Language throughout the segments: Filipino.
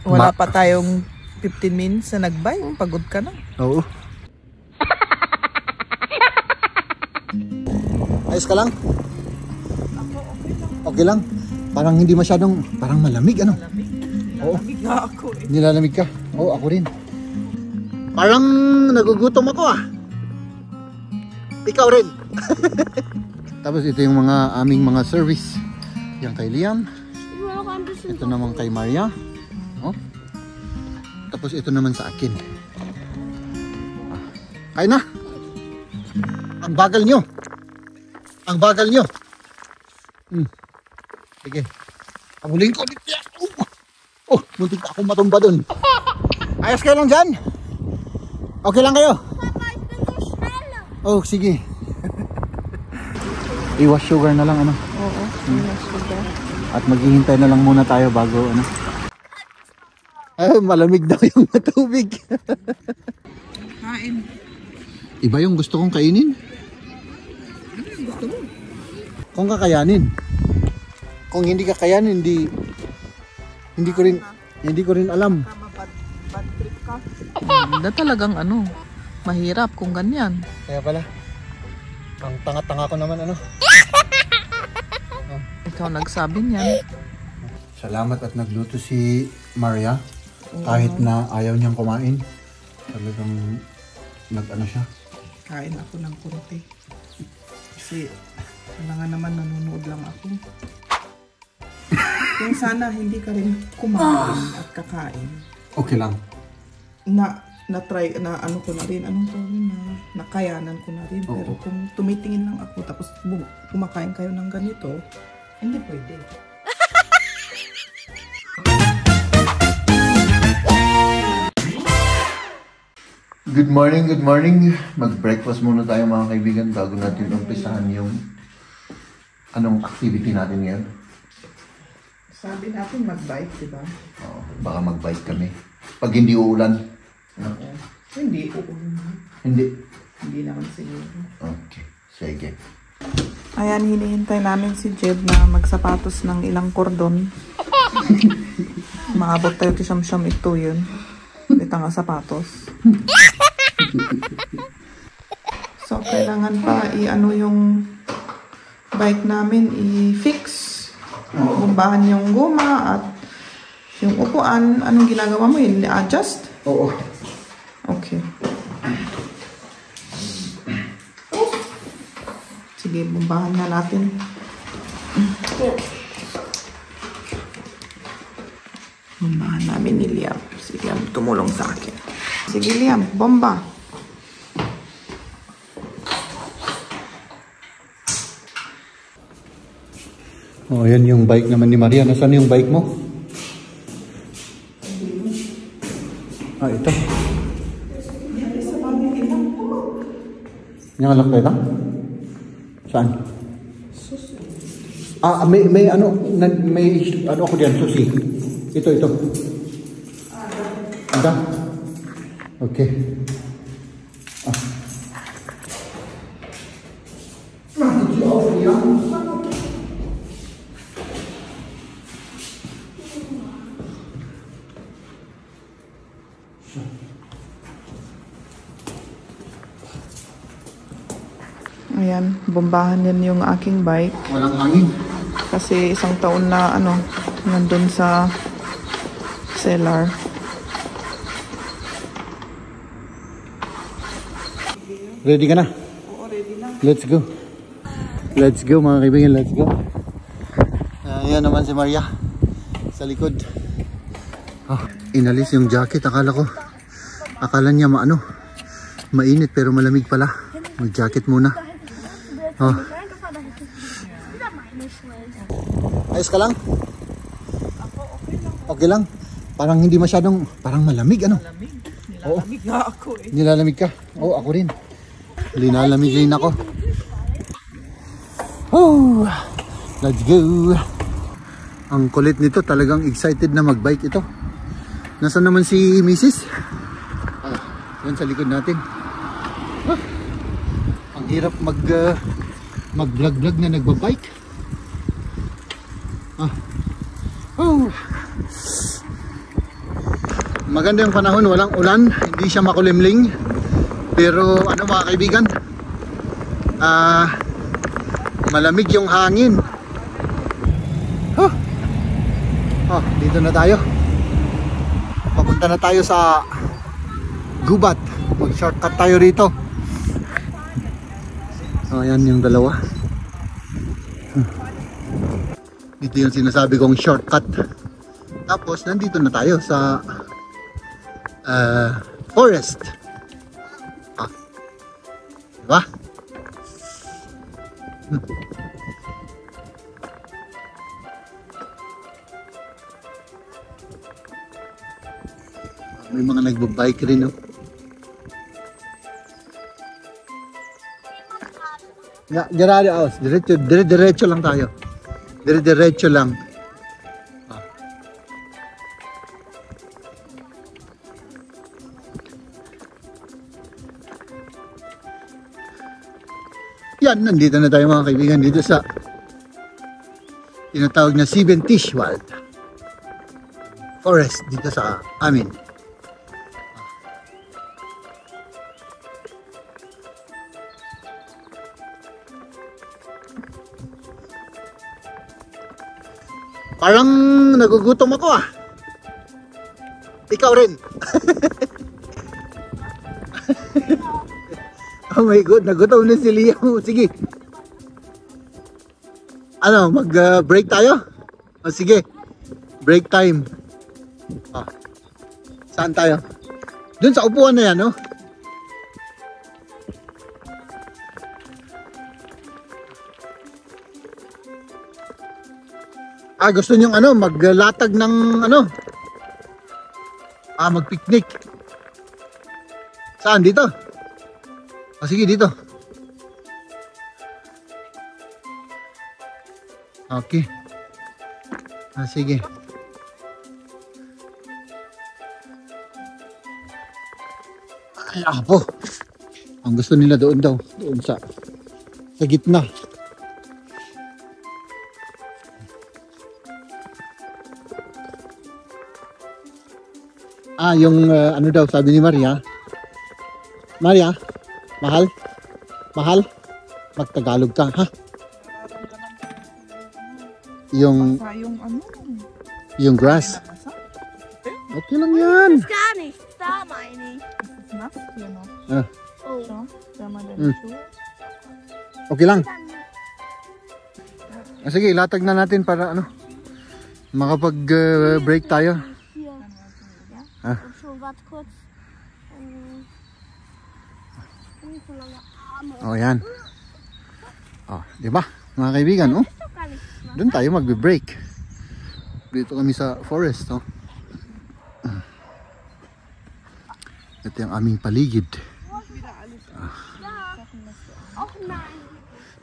Wala pa tayong 15 minutes na nagbay. Pagod ka na. Oo. Ayos ka lang? Okay lang. Parang hindi masyadong, parang malamig ano? Malamig. Oo. Nilalamig nga ako eh. Nilalamig ka? Oo, ako rin. Parang nagugutom ako ah. Ikaw rin. Tapos ito yung mga aming mga service. Yan kay Liam. Ito naman kay Maria. Oh. Tapos ito naman sa akin. Kain na. Ang bagal nyo. Ang bagal nyo. Sige. Pagulin ko. Oh, muntik ako matumba dun. Ayos kayo lang dyan. Okay lang kayo? Oh, sige. Iwas sugar na lang ano. Oo, iwas sugar. At maghihintay na lang muna tayo bago ano. Ay, malamig daw yung tubig. Kain. Iba yung gusto kong kainin. Ano yung gusto mo? Kung kakayanin. Kung hindi kakayanin, hindi ko rin alam. Tama, bad trip ka. Hindi talagang ano, mahirap kung ganyan. Kaya pala, ang tanga-tanga ko naman ano. Ikaw nagsabi niyan. Salamat at nagluto si Maria. Kahit na ayaw niyang kumain. Talagang nag-ano siya. Kain ako ng konti. Kasi kailangan naman nanonood lang ako. Kung sana hindi ka rin kumain at kakain. Okay lang. Na-try, na ano ko na rin, anong tawag na, nakayanan ko na rin. Pero kung tumitingin lang ako tapos kumakain kayo ng ganito, hindi pwede. Good morning, good morning. Mag-breakfast muna tayo mga kaibigan bago natin umpisahan yung anong activity natin ngayon. Sabi natin mag-bike, di ba? Oo, baka mag-bike kami. Pag hindi uulan. No? Hindi, uulan. Hindi. Hindi naman siguro. Okay, sige. Ayan, hinihintay namin si Jeb na magsapatos ng ilang kordon. Maabot tayo kisam-syam ito yun. Ito nga sapatos. So, kailangan pa i-ano yung bike namin, i-fix. Bumbahan yung guma at yung upuan. Anong ginagawa mo yun? I-adjust? Oo. Okay. Sige, bumbahan na natin. Bumbahan namin ni Liam. Si Liam tumulong sa akin. Sige Liam, bomba. Oh, yan yung bike naman ni Maria. Nasaan yung bike mo? Ah, ito. Yung alakay lang? Saan? Ah, may ano ako diyan, susi. Ito. Anda. Okay. Ah. Ayan, bombahan yan yung aking bike. Walang hangin. Kasi isang taon na nandun sa cellar. Ready ka na? Oo, ready na. Let's go. Let's go mga kaibigan, let's go. Ayan naman si Maria sa likod. Oh, inalis yung jacket, akala niya mainit pero malamig pala. Mag-jacket muna. Oh. Ayos ka lang? Okay lang. Parang hindi masyadong, parang malamig ano? Malamig. Nilalamig nga ako eh. Nilalamig ka? Oo, ako rin. Linalamig rin ako. Oh, let's go. Ang kulit nito, talagang excited na mag-bike ito. Nasaan naman si Mrs.? Yan sa likod natin. Ang hirap mag-vlog-vlog na nagbabike. Maganda yung panahon, walang ulan, hindi siya makulimling. Pero ano mga kaibigan, malamig yung hangin. Dito na tayo. Papunta na tayo sa gubat. Mag-shortcut tayo rito. Ayan yung dalawa. Dito yung sinasabi kong shortcut. Tapos nandito na tayo sa forest. Diba? May mga nagbo-bike rin, no? Gerardo Aus, diretso lang tayo. Diretso lang. Yan, nandito na tayo mga kaibigan dito sa tinatawag na Sibentishwald Forest dito sa amin. Parang nagugutom ako ah. Ikaw rin. Oh my God, nagutom na si Leo. Sige. Ano, mag-break tayo? O sige. Break time. Saan tayo? Doon sa upuan na yan, no? Gusto nyo ano, maglatag ng ano? Mag-picnic. Saan? Dito? Sige, dito. Okay. Sige. Ay, apo. Ang gusto nila doon daw. Doon sa gitna. Yung ano daw sabi ni Maria. Maria, mahal, magtagalog ka, ha? Yung ano? Yung grass. Okay lang yan. Okay lang. Sige, ilatag na natin para ano, makapag-break tayo. Yan. Di ba? Mga kaibigan, doon tayo magbe-break. Dito kami sa forest, Ito yung aming paligid.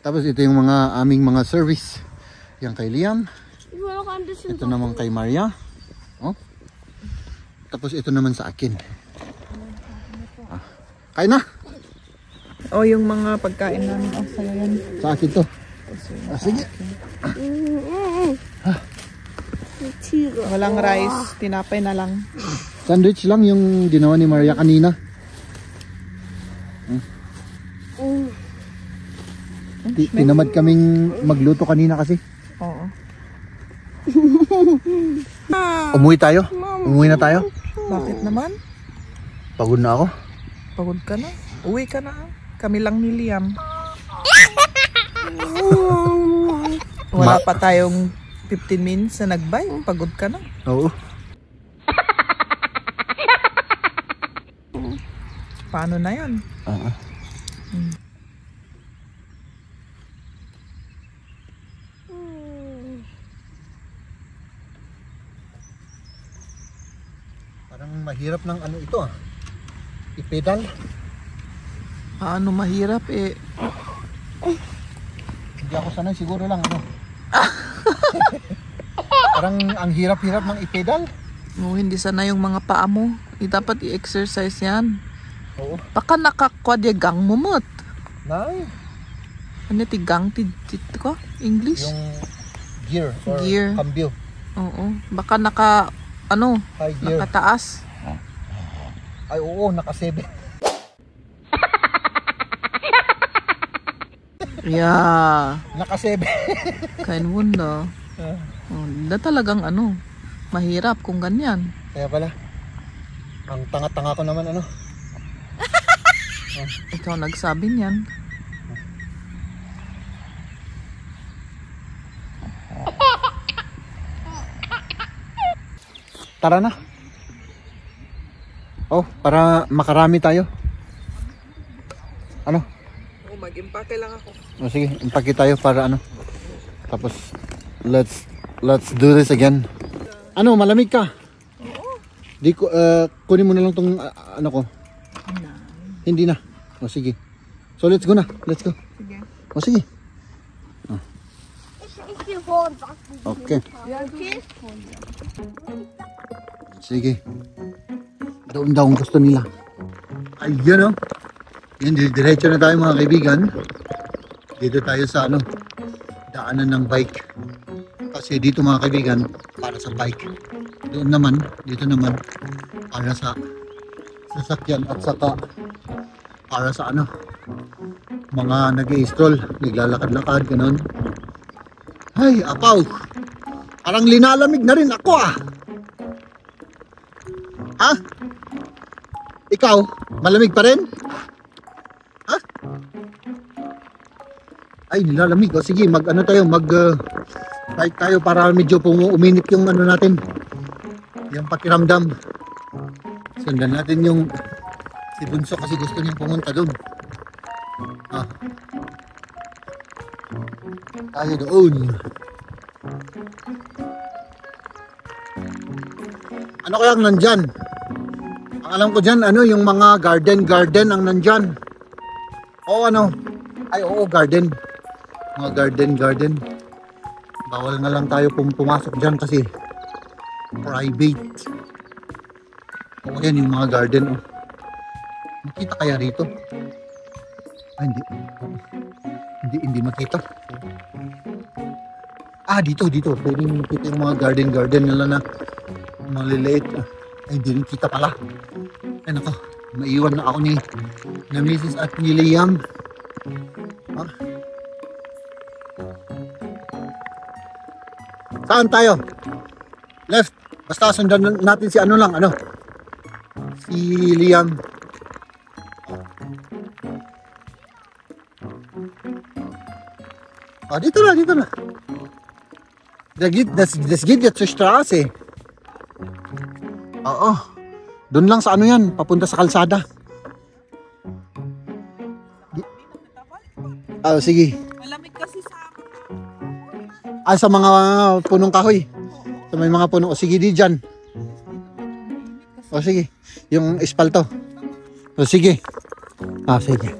Tapos ito yung aming mga service. Yang kay Liam. Ito naman kay Maria. Tapos ito naman sa akin. Kain na. Yung mga pagkain namin. Sa'yo yan. Sa akin to. Sige. Walang rice. Tinapay na lang. Sandwich lang yung ginawa ni Maria kanina. Tinamad kaming magluto kanina kasi. Oo. Umuwi tayo? Umuwi na tayo? Bakit naman? Pagod na ako. Pagod ka na? Uwi ka na. Kami lang ni Liam. Wala pa tayong 15 minutes na nagbay. Pagod ka na. Oo. Paano na yan? Parang mahirap ng ano ito i-pedal. Paano mahirap Hindi ako sanay, siguro lang ano. Parang ang hirap-hirap ng i-pedal. Hindi sana yung mga paa mo. Dapat i-exercise yan. Oo. Baka nakakwadyagang mumot. Nay. Ano tigang ko? English? Yung gear or gear. cambio. Oo. Baka high gear. Nakataas. Ay oo, naka-7. Yeah. Naka-7. Kain wunder. Na talagang ano, mahirap kung ganyan. Kaya pala, ang tanga-tanga ko naman ano. Ikaw nagsabi niyan. Tara na. Oh, para makarami tayo. Ano? Oh, mag-impake lang ako. Oh, sige, impake tayo para ano. Tapos let's do this again. Ano, malamig ka? Oo. Di ko kunin mo na lang tong ano ko. Hindi na. Oh, sige. So let's go na. Let's go. Sige. Oh, sige. If you hold back, Okay. Sige. Doon daw ang gusto nila. Ayun oh. Yan, diretso na tayo mga kaibigan. Dito tayo sa ano, daanan ng bike. Kasi dito mga kaibigan, para sa bike. Doon naman, dito naman, para sa sasakyan at saka para sa ano, mga nag-i-stroll, naglalakad-lakad, ganun. Ay, apaw! Parang linalamig na rin ako ah! Ha? Ikaw, malamig pa rin? Ha? Ay, nilalamig. O sige, mag-ano tayo, bike tayo para medyo uminit yung ano natin. Yung pakiramdam. Sundan natin yung si Bunso kasi gusto niyang pumunta doon. Ah. Tayo doon. Ano kaya ang nandyan? Ang alam ko dyan, ano, yung mga garden ang nandyan. Oo, ano? Ay, oo, garden. Mga garden. Bawal na lang tayo pumasok dyan kasi private. Oo, yan yung mga garden. Oh. Makita kaya rito? Ay, hindi makita. Ah, dito. Pwede makita yung mga garden nila na maliliit. Ay, hindi rin kita pala. Ay, nako. Maiwan na ako ni Mrs. at ni Liam. Ah. Saan tayo? Left. Basta sundan natin si ano lang, ano? Si Liam. Ah, dito na. Das geht jetzt zur Straße. Oo. Doon lang sa ano yan, papunta sa kalsada. Ah, sige. Malamig kasi sa Ah, sa mga punong kahoy. Sa may mga puno. O sige, di dyan. O sige. Yung espalto. O sige. Ah, sige.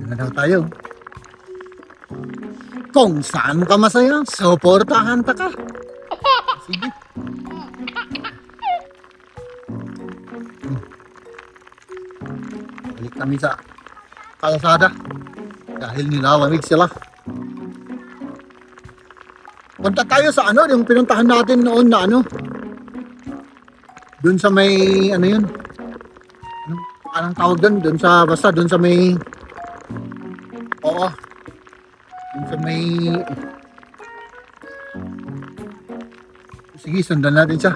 Ano daw tayo? Kung saan ka masaya, suportahan ta ka. Sige. Balik kami sa kalsada. Dahil nilalamig sila. Punta tayo sa ano, yung pinuntahan natin noon na ano. Doon sa may, ano yun? Anong tawag doon? Basta doon sa may, oo. Doon sa may, sige, sundan natin siya.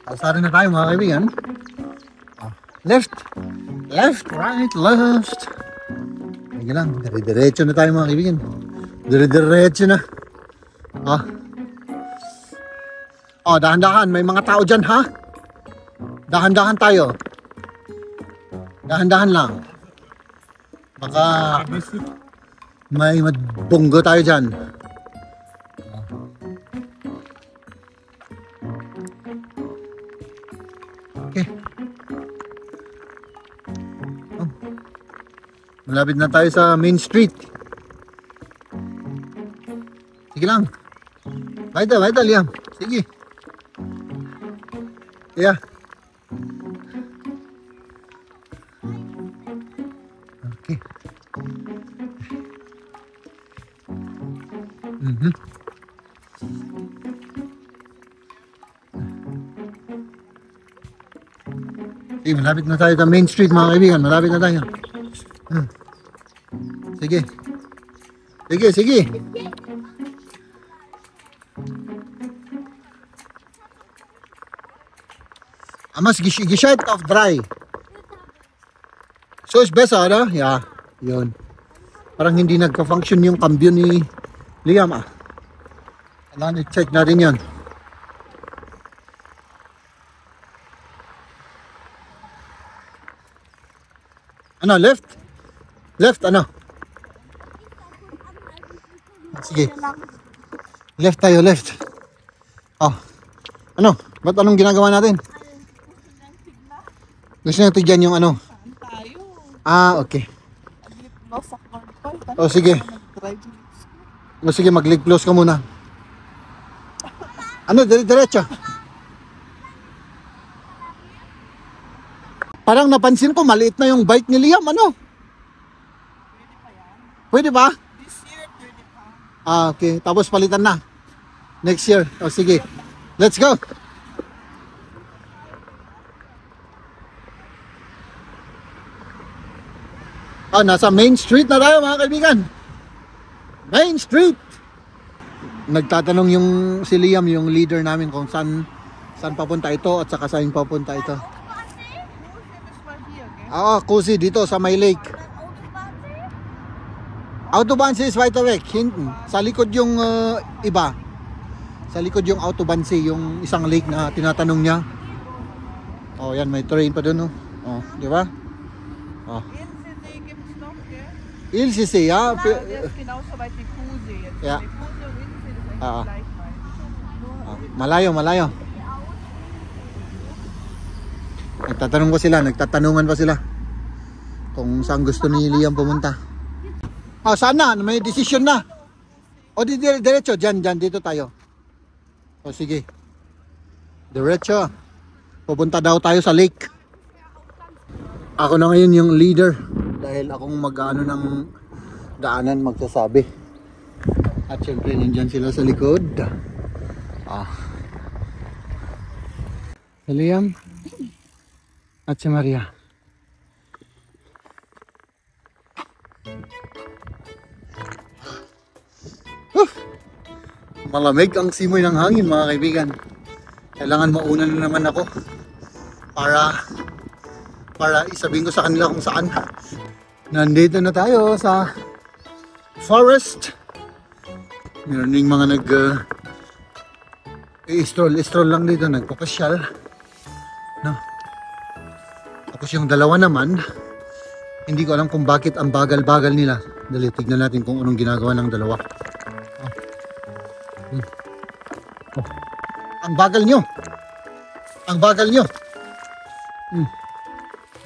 Kalsada na tayo mga kaibigan. Left, right, left. Sige lang, dire-diretso na tayo mga kaibigan. Dire-diretso na. Dahan-dahan, may mga tao dyan ha. Dahan-dahan tayo. Dahan-dahan lang. Baka may madbunggo tayo dyan. Okay. Malapit na tayo sa main street. Sige lang. Baita, Liam. Sige. Yeah. Okay. Sige, malapit na tayo sa Main Street mga kaibigan. Malapit na tayo. Sige. Sige, sige. Mas gescheit auf 3. So is besser, oder? Ja, yun. Parang hindi nagka-function yung cambio ni Liam ah. Kailangan i-check natin yan. Ano, left? Left, ano? Sige. Left tayo, left. Oh. Ano? Ba't anong ginagawa natin? Gusto natin dyan yung ano? Ah, okay. O sige. O sige, mag-leg close ka muna. Ano, diretso. Parang napansin ko, maliit na yung bike ni Liam, ano? Pwede ba? This year, pwede pa. Ah, okay. Tapos palitan na. Next year. O sige. Let's go. Ah, nasa Main Street na tayo mga kaibigan. Main Street. Nagtatanong yung si Liam, yung leader namin kung saan papunta ito at saka saan papunta ito. Oo, Kusi dito sa May Lake. Autobahn is weiter weg, hinten. Sa likod yung iba. Sa likod yung Autobahn, yung isang lake na tinatanong niya. Oh, yan may train pa doon, oh. Oh, di ba? Oh. Ilsisee, ja. Der ist genauso weit wie Kusee. Ja. Kusee und Ilsisee, das ist eigentlich gleich weit. Malayo, malayo. Nagtatanong pa sila, nagtatanungan pa sila kung saan gusto ni Liam pumunta. Ah, saan na? May decision na. O di diretso, dyan, dito tayo. O sige. Diretso. Pupunta daw tayo sa lake. Ako na ngayon yung leader. Dahil akong mag-ano ng daanan magsasabi. At syempre nandyan sila sa likod. Ah. Si Liam at si Maria. Malamig ang simoy ng hangin mga kaibigan. Kailangan mauna na naman ako para isabihin ko sa kanila kung saan. Nandito na tayo sa forest. Meron ding mga stroll lang dito, nagpapasyal. No. Tapos yung dalawa naman, hindi ko alam kung bakit ang bagal-bagal nila. Dali, tignan natin kung anong ginagawa ng dalawa. Oh. Ang bagal nyo. Ang bagal nyo.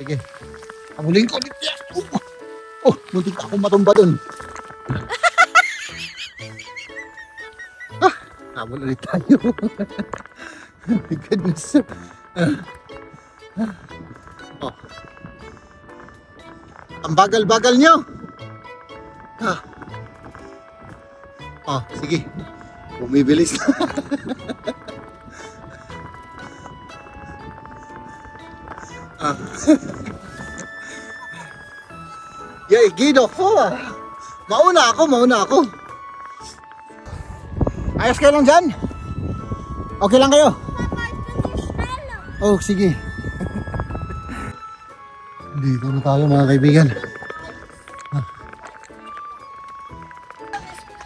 Sige. Pabulin ko dito. Oh, muntik ako matumba dun. Habol ulit tayo. My goodness. Oh. Ang bagal-bagal nyo. Oh, sige. Bumibilis na. Yay, Guido, po. Mauna ako. Ayos kayo lang dyan? Okay lang kayo? Oh, sige. Dito na tayo mga kaibigan.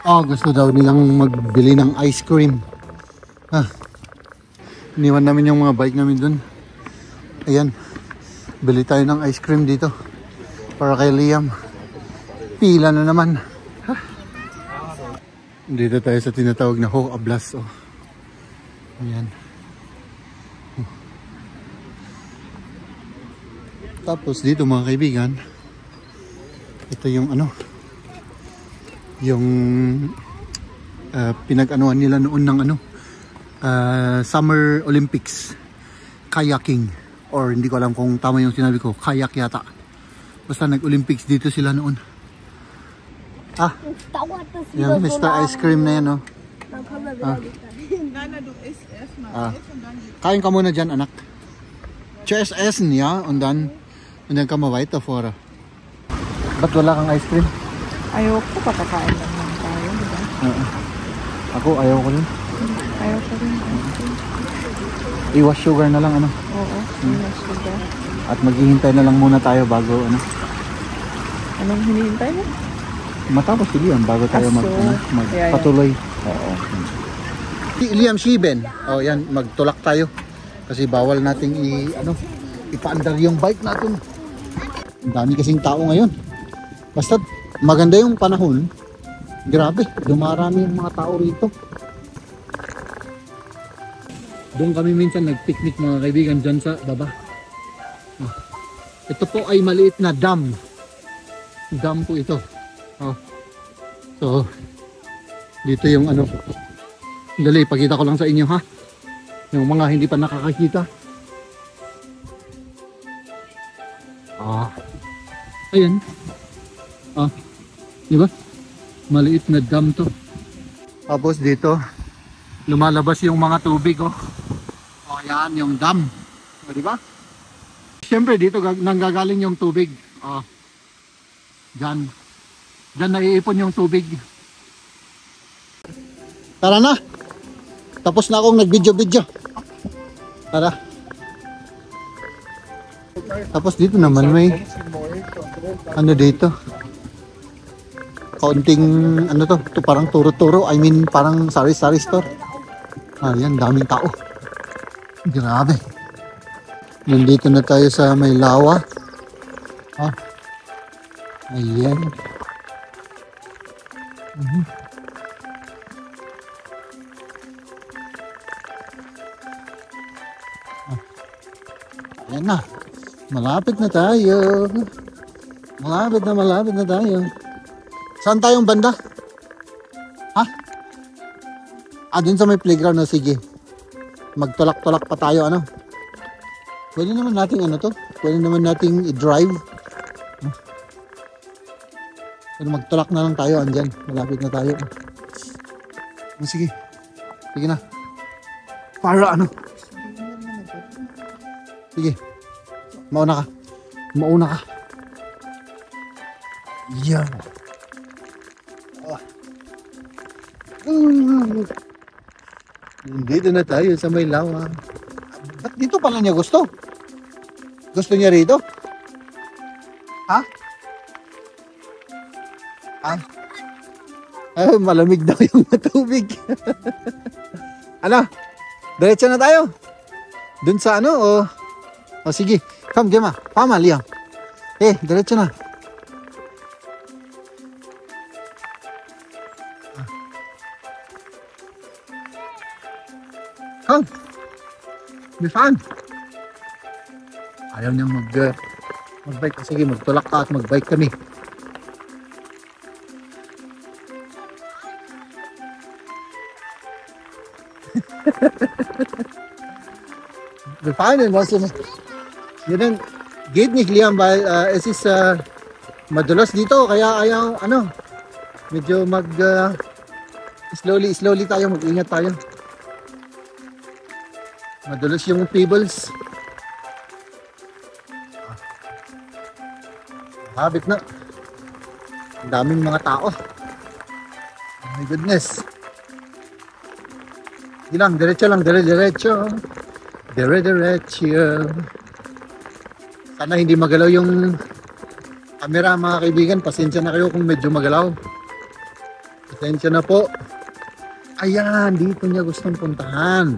Oh, gusto daw nilang magbili ng ice cream. Iniwan namin yung mga bike namin dun. Ayan. Bili tayo ng ice cream dito. Para kay Liam. Pila na naman. Dito tayo sa tinatawag na Ho Ablas. Oh. Ayan. Tapos dito mga kaibigan, ito yung ano, yung pinag-anuhan nila noon ng ano, Summer Olympics, kayaking, or hindi ko alam kung tama yung sinabi ko, kayak yata. Basta nag-Olympics dito sila noon. Ah, yung Mr. Ice Cream na yan, oh. Ah. Kain ka muna dyan, anak. Cheers essen, ja, und dann kann man weiterfahren. Ba't wala kang ice cream? Ayoko, papakain lang naman tayo, diba? Ako, ayaw ko rin. Ayoko rin. Iwas sugar na lang, ano? Oo, iwas sugar. At maghihintay na lang muna tayo bago, ano? Anong hinihintay mo? Matapos si Liam bago tayo magpatuloy. Oo. Liam Shiben. Oh, yan, magtulak tayo. Kasi bawal nating ipaandar yung bike natin. Ang dami kasing tao ngayon. Basta maganda yung panahon. Grabe, dumarami yung mga tao rito. Doon kami minsan nagpiknik mga kaibigan dyan sa baba. Ito po ay maliit na dam. Dam po ito. Oh. So, dito yung dali, pakita ko lang sa inyo ha. Yung mga hindi pa nakakakita. Ayan. Di ba? Maliit na dam to. Tapos dito, lumalabas yung mga tubig, oh. Ayan, yung dam. Di ba? Siyempre dito nanggagaling yung tubig. Diyan. Diyan naiipon yung tubig. Tara na. Tapos na akong nag-video-video. Tara. Tapos dito naman may dito. Kaunting to parang turo-turo. I mean parang sari-sari store. Ayan, daming tao. Grabe. Nandito na tayo sa may lawa. Ayan. Ayan na. Malapit na tayo. Malapit na tayo. Saan tayong banda? Dun sa may playground na, sige. Magtulak-tulak pa tayo, Pwede naman nating Pwede naman nating i-drive. Pero magtulak na lang tayo, andyan. Malapit na tayo. Sige. Sige na. Para Sige. Mauna ka. Yan. Dito na tayo sa may lawa. Ba't dito pala niya gusto? Gusto niya rito? Ay, malamig daw yung tubig. Diretso na tayo. Dun sa sige. Come, Gemma. Pama, Liam. Diretso na. Come. Be fun. Ayaw niyang mag-bike. Sige, magtulak ka at mag-bike kami. Wir fahren in was yun geht nicht Liam weil es ist madulas dito kaya ayaw medyo slowly tayo, mag-ingat tayo. Madulas yung pebbles. Habit na. Ang daming mga tao. Oh my goodness. Diretso lang. Diretso. Sana hindi magalaw yung camera mga kaibigan. Pasensya na kayo kung medyo magalaw. Pasensya na po. Ayan, dito niya gustong puntahan.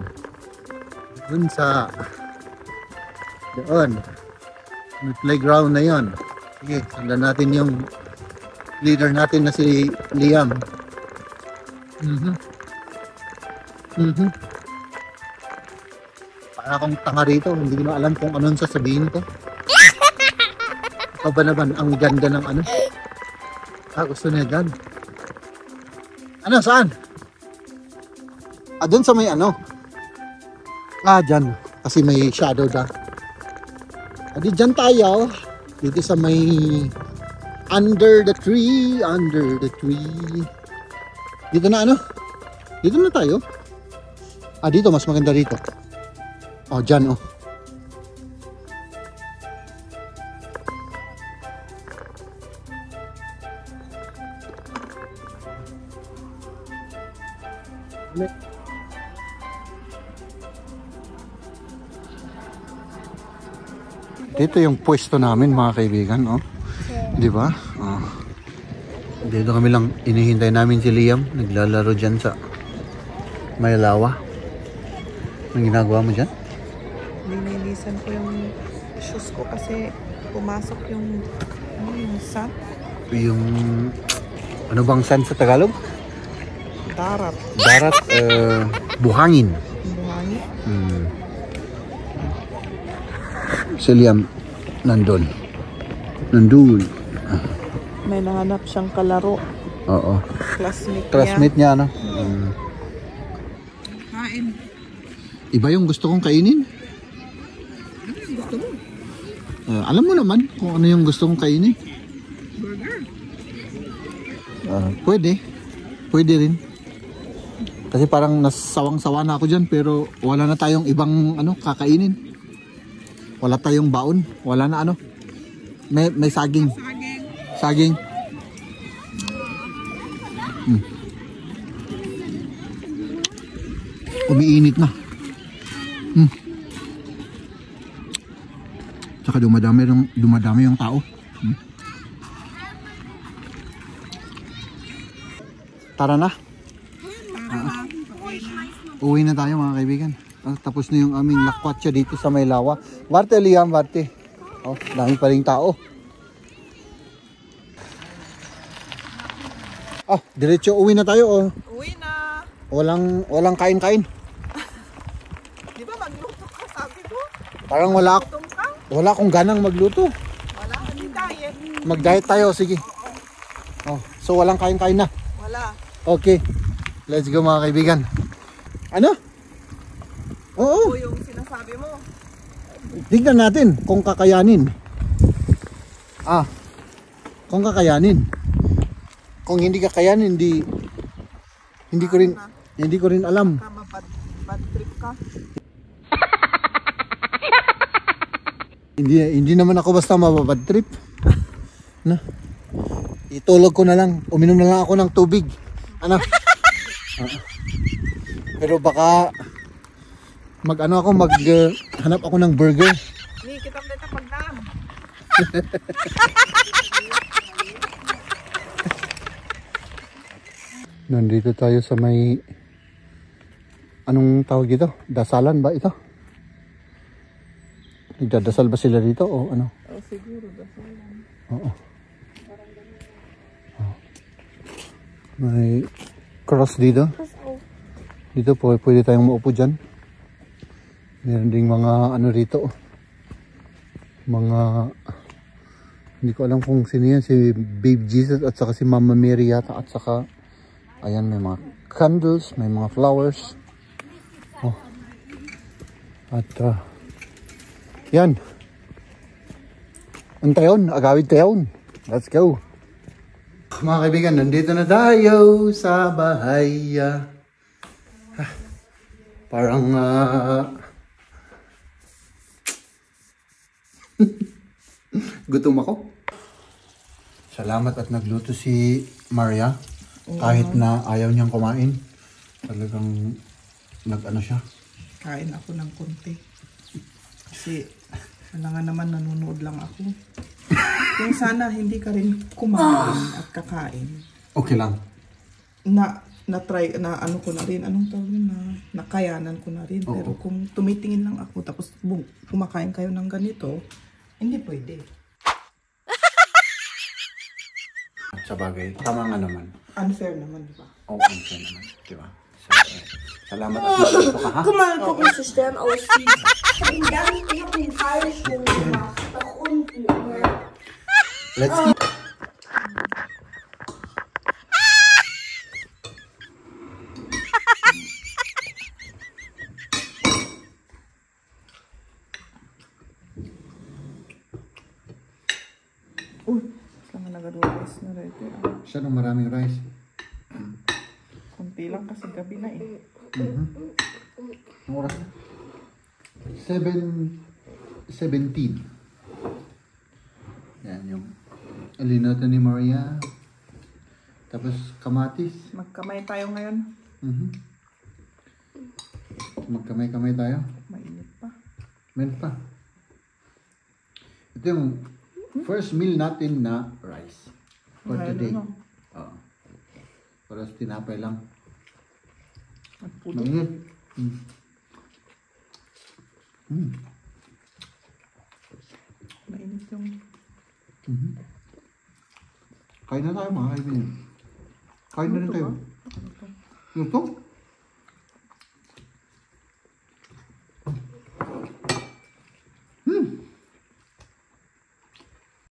Doon. May playground na yon. Sige, sundan natin yung leader natin na si Liam. Para akong tanga rito, hindi ko na alam kung anong sasabihin ko. Ikaw ba naman ang ganda ng gusto niya dyan. Saan? Doon sa may dyan. Kasi may shadow da. Di dyan tayo. Dito sa may Under the tree, under the tree. Dito na ano? Dito na tayo. Dito mas maganda dito. Dyan Dito yung pwesto namin mga kaibigan, di ba? Dito kami lang inihintay namin si Liam, naglalaro diyan sa may lawa. Anong ginagawa mo diyan? Linilisan ko yung shoes ko kasi pumasok yung sun. Yung ano bang sun sa Tagalog? Darat. Darat, buhangin. Buhangin. Si Liam nandun. May nahanap siyang kalaro. Oo. Classmate niya ano? Kain. Iba yung gusto kong kainin. Ano yung gusto mo? Alam mo naman kung ano yung gusto kong kainin. Burger. Pwede rin. Kasi parang nasawang-sawa na ako dyan pero wala na tayong ibang kakainin. Wala tayong baon. Wala na May saging. Saging. Umiinit na. Tsaka dumadami yung tao. Tara na. Uwi na tayo mga kaibigan. Tapos na yung aming lakwatsa dito sa may lawa. Warte Liam, warte. Dami pa ring tao. Diretso uwi na tayo. Uwi na. Walang kain-kain. Di ba magluto ka, sabi ko? Parang wala akong ganang magluto. Wala ka din diet. Mag-diet tayo, sige. So walang kain-kain na. Wala. Okay. Let's go mga kaibigan. Ano? Oo. Ito yung sinasabi mo. Tignan natin kung kakayanin. Kung kakayanin. Kung hindi kakayanin, hindi ko rin alam. Bad trip ka. Hindi naman ako basta mababad trip. Itulog ko na lang. Uminom na lang ako ng tubig. Pero baka maghanap ako ng burger. Ni kita dito pagdaan. Nandito tayo sa may anong tawag ito? Dasalan ba ito? Nagdadasal ba sila dito o ano? Siguro dasalan. Oo. May cross dito. Dito po pwede tayong maupo dyan. Meron ding mga rito. Hindi ko alam kung sino yan. Si Babe Jesus at saka si Mama Mary yata. At saka ayan, may mga candles, may mga flowers. At yan. Antayon, agawid tayon. Let's go. Mga kaibigan, nandito na tayo sa bahay. Parang gutom ako. Salamat at nagluto si Maria. Kahit na ayaw niyang kumain. Talagang siya. Kain ako ng konti. Kasi nga naman nanonood lang ako. Kung sana hindi ka rin kumain at kakain. Okay lang. Na-try, ko na rin. Anong tawag yun? Nakayanan ko na rin. Pero kung tumitingin lang ako tapos kumakain kayo ng ganito, hindi pwede. Sa bagay, tama nga naman. Unfair naman, di ba? Unfair naman, di ba? Salamat at nagluto ka, ha? Guck mal, guck mal, so Stern aussieht. Ich hab den falschen gemacht. Nach unten. Let's eat. Uy, saan nga nagadulo? rice na ready. Ah. Siya ng maraming rice. Kunti lang kasi gabi na eh. Ang oras na? 7:17. Yan yung alinata ni Maria. Tapos kamatis. Magkamay tayo ngayon. Magkamay-kamay tayo. Mainit pa. Meron pa. Ito yung first meal natin na rice for Ayun, today. ano? Oo. Para sa tinapay lang. Nagputo. Mainit. Mainit yung... Kain na tayo mga kaibigan. Kain na rin Luto kayo. ba? Ano to? Luto?